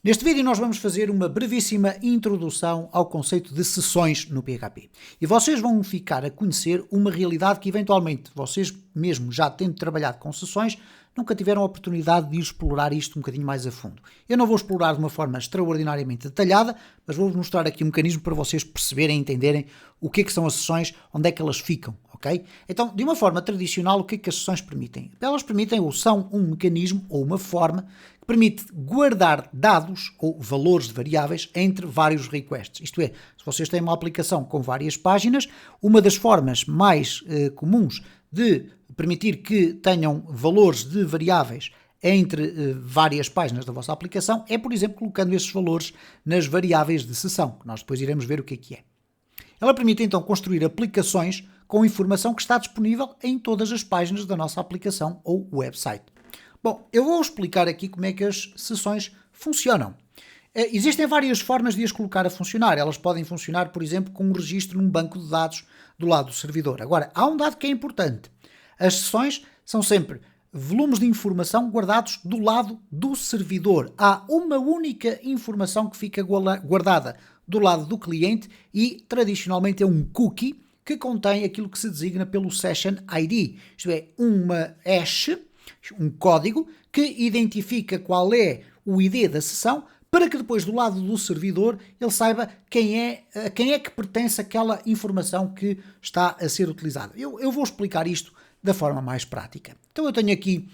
Neste vídeo nós vamos fazer uma brevíssima introdução ao conceito de sessões no PHP. E vocês vão ficar a conhecer uma realidade que eventualmente vocês mesmo já tendo trabalhado com sessões, nunca tiveram a oportunidade de explorar isto um bocadinho mais a fundo. Eu não vou explorar de uma forma extraordinariamente detalhada, mas vou-vos mostrar aqui um mecanismo para vocês perceberem e entenderem o que é que são as sessões, onde é que elas ficam, ok? Então, de uma forma tradicional, o que é que as sessões permitem? Elas permitem ou são um mecanismo ou uma forma que permite guardar dados ou valores de variáveis entre vários requests. Isto é, se vocês têm uma aplicação com várias páginas, uma das formas mais comuns de permitir que tenham valores de variáveis entre várias páginas da vossa aplicação é, por exemplo, colocando esses valores nas variáveis de sessão, que nós depois iremos ver o que é. Ela permite então construir aplicações com informação que está disponível em todas as páginas da nossa aplicação ou website. Bom, eu vou explicar aqui como é que as sessões funcionam. Existem várias formas de as colocar a funcionar. Elas podem funcionar, por exemplo, com um registro num banco de dados do lado do servidor. Agora, há um dado que é importante. As sessões são sempre volumes de informação guardados do lado do servidor. Há uma única informação que fica guardada do lado do cliente e, tradicionalmente, é um cookie que contém aquilo que se designa pelo Session ID. Isto é, uma hash, um código, que identifica qual é o ID da sessão para que depois do lado do servidor ele saiba a quem é que pertence aquela informação que está a ser utilizada. Eu vou explicar isto da forma mais prática. Então eu tenho aqui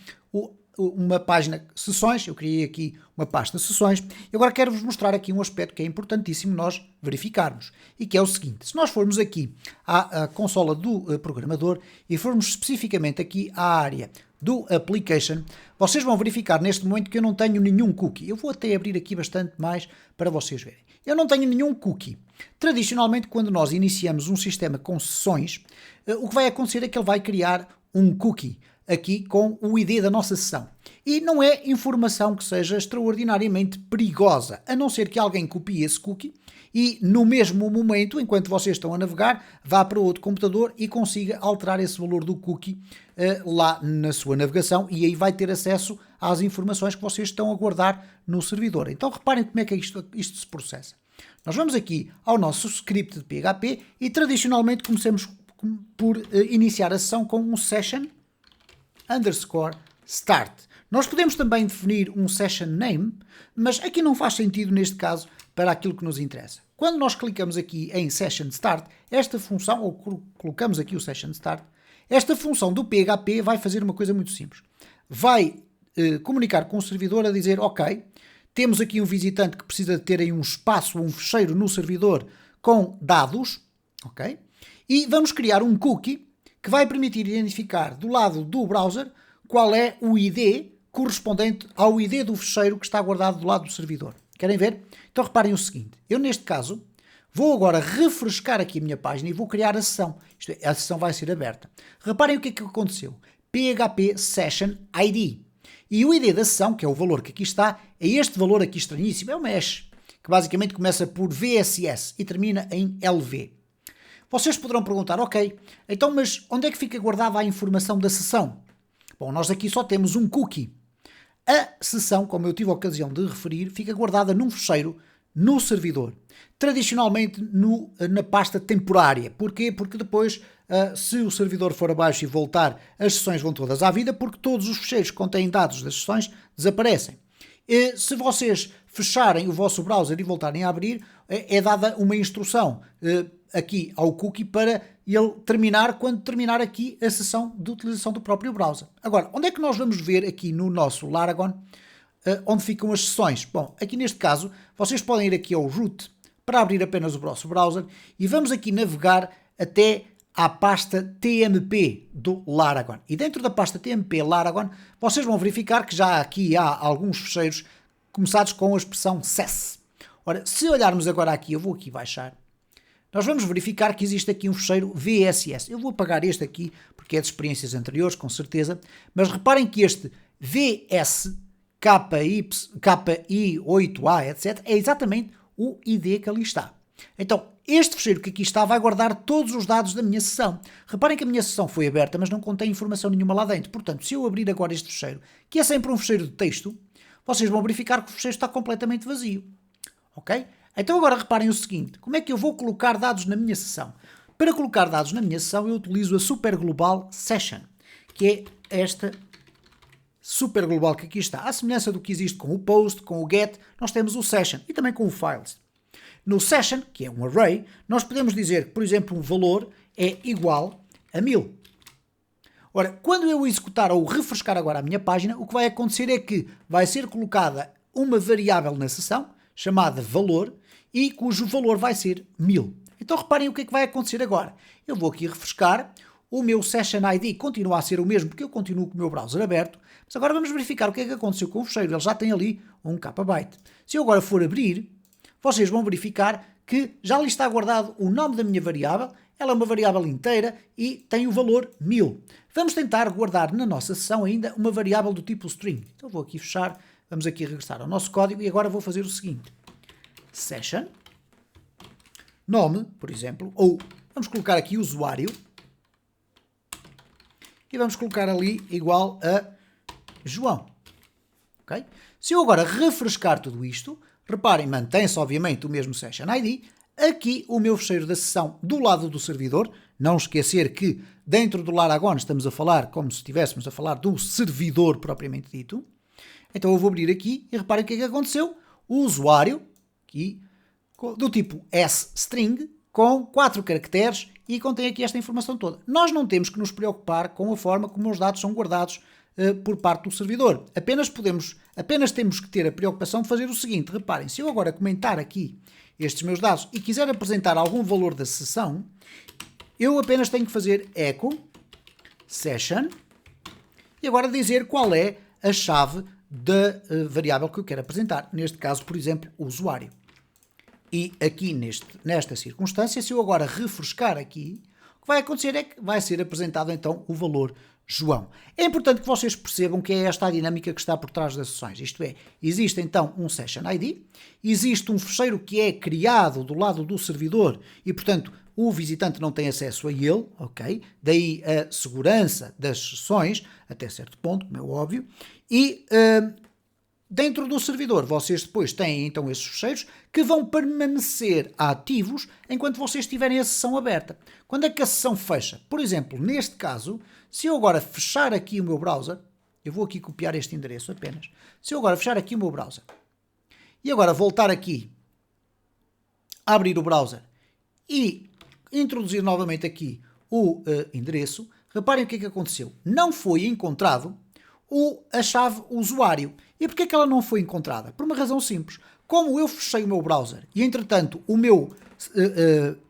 uma página sessões, eu criei aqui uma pasta sessões e agora quero-vos mostrar aqui um aspecto que é importantíssimo nós verificarmos e que é o seguinte: se nós formos aqui à consola do programador e formos especificamente aqui à área do application, vocês vão verificar neste momento que eu não tenho nenhum cookie. Eu vou até abrir aqui bastante mais para vocês verem. Eu não tenho nenhum cookie. Tradicionalmente, quando nós iniciamos um sistema com sessões, o que vai acontecer é que ele vai criar um cookie aqui com o ID da nossa sessão. E não é informação que seja extraordinariamente perigosa, a não ser que alguém copie esse cookie e no mesmo momento, enquanto vocês estão a navegar, vá para outro computador e consiga alterar esse valor do cookie lá na sua navegação e aí vai ter acesso às informações que vocês estão a guardar no servidor. Então reparem como é que isto se processa. Nós vamos aqui ao nosso script de PHP e tradicionalmente começamos por iniciar a sessão com um session underscore start. Nós podemos também definir um session name, mas aqui não faz sentido neste caso para aquilo que nos interessa. Quando nós clicamos aqui em session start, esta função, ou colocamos aqui o session start, esta função do PHP vai fazer uma coisa muito simples. Vai comunicar com o servidor a dizer, ok, temos aqui um visitante que precisa de ter aí um espaço ou um fecheiro no servidor com dados, ok? E vamos criar um cookie que vai permitir identificar do lado do browser qual é o ID correspondente ao ID do fecheiro que está guardado do lado do servidor. Querem ver? Então reparem o seguinte, eu neste caso vou agora refrescar aqui a minha página e vou criar a sessão. Isto é, a sessão vai ser aberta. Reparem o que é que aconteceu. PHP Session ID. E o ID da sessão, que é o valor que aqui está, é este valor aqui estranhíssimo, é uma hash, que basicamente começa por VSS e termina em LV. Vocês poderão perguntar, ok, então mas onde é que fica guardada a informação da sessão? Bom, nós aqui só temos um cookie. A sessão, como eu tive a ocasião de referir, fica guardada num fecheiro no servidor. Tradicionalmente na pasta temporária. Porquê? Porque depois, se o servidor for abaixo e voltar, as sessões vão todas à vida, porque todos os fecheiros que contêm dados das sessões desaparecem. Se vocês fecharem o vosso browser e voltarem a abrir, é dada uma instrução aqui ao cookie para ele terminar quando terminar aqui a sessão de utilização do próprio browser. Agora, onde é que nós vamos ver aqui no nosso Laragon onde ficam as sessões? Bom, aqui neste caso, vocês podem ir aqui ao root para abrir apenas o vosso browser e vamos aqui navegar até à pasta TMP do Laragon. E dentro da pasta TMP Laragon, vocês vão verificar que já aqui há alguns fecheiros começados com a expressão SES. Ora, se olharmos agora aqui, eu vou aqui baixar, nós vamos verificar que existe aqui um fecheiro VSS. Eu vou apagar este aqui, porque é de experiências anteriores, com certeza, mas reparem que este VS, KI, 8A, etc., é exatamente o ID que ali está. Então, este fecheiro que aqui está vai guardar todos os dados da minha sessão. Reparem que a minha sessão foi aberta, mas não contém informação nenhuma lá dentro. Portanto, se eu abrir agora este fecheiro, que é sempre um fecheiro de texto, vocês vão verificar que o fecheiro está completamente vazio. Ok? Então agora reparem o seguinte, como é que eu vou colocar dados na minha sessão? Para colocar dados na minha sessão eu utilizo a Super Global Session, que é esta Super Global que aqui está. À semelhança do que existe com o Post, com o Get, nós temos o Session e também com o Files. No Session, que é um array, nós podemos dizer que, por exemplo, um valor é igual a 1000. Ora, quando eu executar ou refrescar agora a minha página, o que vai acontecer é que vai ser colocada uma variável na sessão, chamada valor, e cujo valor vai ser 1000. Então reparem o que é que vai acontecer agora. Eu vou aqui refrescar, o meu Session ID continua a ser o mesmo, porque eu continuo com o meu browser aberto, mas agora vamos verificar o que é que aconteceu com o fecheiro. Ele já tem ali um KB. Se eu agora for abrir, vocês vão verificar que já ali está guardado o nome da minha variável, ela é uma variável inteira e tem o valor 1000. Vamos tentar guardar na nossa sessão ainda uma variável do tipo string. Então vou aqui fechar, vamos aqui regressar ao nosso código e agora vou fazer o seguinte. Session, nome, por exemplo, ou vamos colocar aqui usuário e vamos colocar ali igual a João. Okay? Se eu agora refrescar tudo isto, reparem, mantém-se obviamente o mesmo Session ID, aqui o meu fecheiro da sessão do lado do servidor, não esquecer que dentro do Laragon estamos a falar como se estivéssemos a falar do servidor propriamente dito. Então eu vou abrir aqui e reparem o que é que aconteceu. O usuário, aqui, do tipo S-string, com 4 caracteres e contém aqui esta informação toda. Nós não temos que nos preocupar com a forma como os dados são guardados por parte do servidor. Apenas temos que ter a preocupação de fazer o seguinte. Reparem, se eu agora comentar aqui estes meus dados e quiser apresentar algum valor da sessão, eu apenas tenho que fazer echo session e agora dizer qual é a chave da variável que eu quero apresentar. Neste caso, por exemplo, o usuário. E aqui nesta circunstância, se eu agora refrescar aqui, o que vai acontecer é que vai ser apresentado então o valor João. É importante que vocês percebam que é esta a dinâmica que está por trás das sessões. Isto é, existe então um Session ID, existe um fecheiro que é criado do lado do servidor e, portanto, o visitante não tem acesso a ele, ok? Daí a segurança das sessões, até certo ponto, como é óbvio, e dentro do servidor vocês depois têm então esses fecheiros que vão permanecer ativos enquanto vocês tiverem a sessão aberta. Quando é que a sessão fecha? Por exemplo, neste caso, se eu agora fechar aqui o meu browser, eu vou aqui copiar este endereço apenas, se eu agora fechar aqui o meu browser e agora voltar aqui a abrir o browser e introduzir novamente aqui o endereço, reparem o que é que aconteceu. Não foi encontrado a chave usuário. E porquê é que ela não foi encontrada? Por uma razão simples. Como eu fechei o meu browser e, entretanto, o meu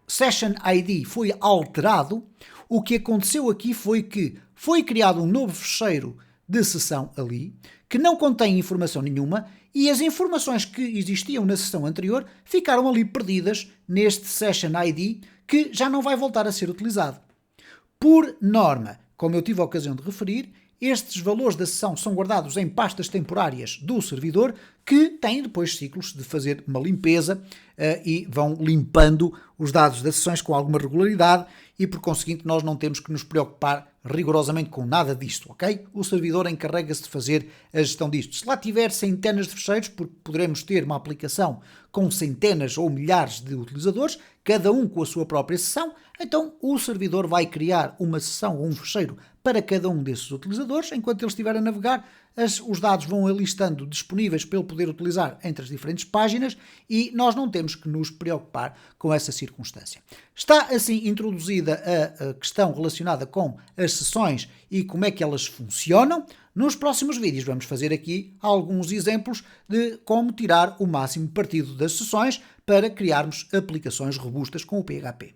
Session ID foi alterado, o que aconteceu aqui foi que foi criado um novo fecheiro de sessão ali, que não contém informação nenhuma, e as informações que existiam na sessão anterior ficaram ali perdidas neste Session ID, que já não vai voltar a ser utilizado. Por norma, como eu tive a ocasião de referir, estes valores da sessão são guardados em pastas temporárias do servidor que têm depois ciclos de fazer uma limpeza e vão limpando os dados das sessões com alguma regularidade e, por conseguinte, nós não temos que nos preocupar rigorosamente com nada disto, ok? O servidor encarrega-se de fazer a gestão disto. Se lá tiver centenas de fecheiros, porque poderemos ter uma aplicação com centenas ou milhares de utilizadores, cada um com a sua própria sessão, então o servidor vai criar uma sessão ou um fecheiro para cada um desses utilizadores. Enquanto ele estiver a navegar, os dados vão ali estando disponíveis para ele poder utilizar entre as diferentes páginas e nós não temos que nos preocupar com essa circunstância. Está assim introduzida a questão relacionada com as sessões e como é que elas funcionam. Nos próximos vídeos vamos fazer aqui alguns exemplos de como tirar o máximo partido das sessões para criarmos aplicações robustas com o PHP.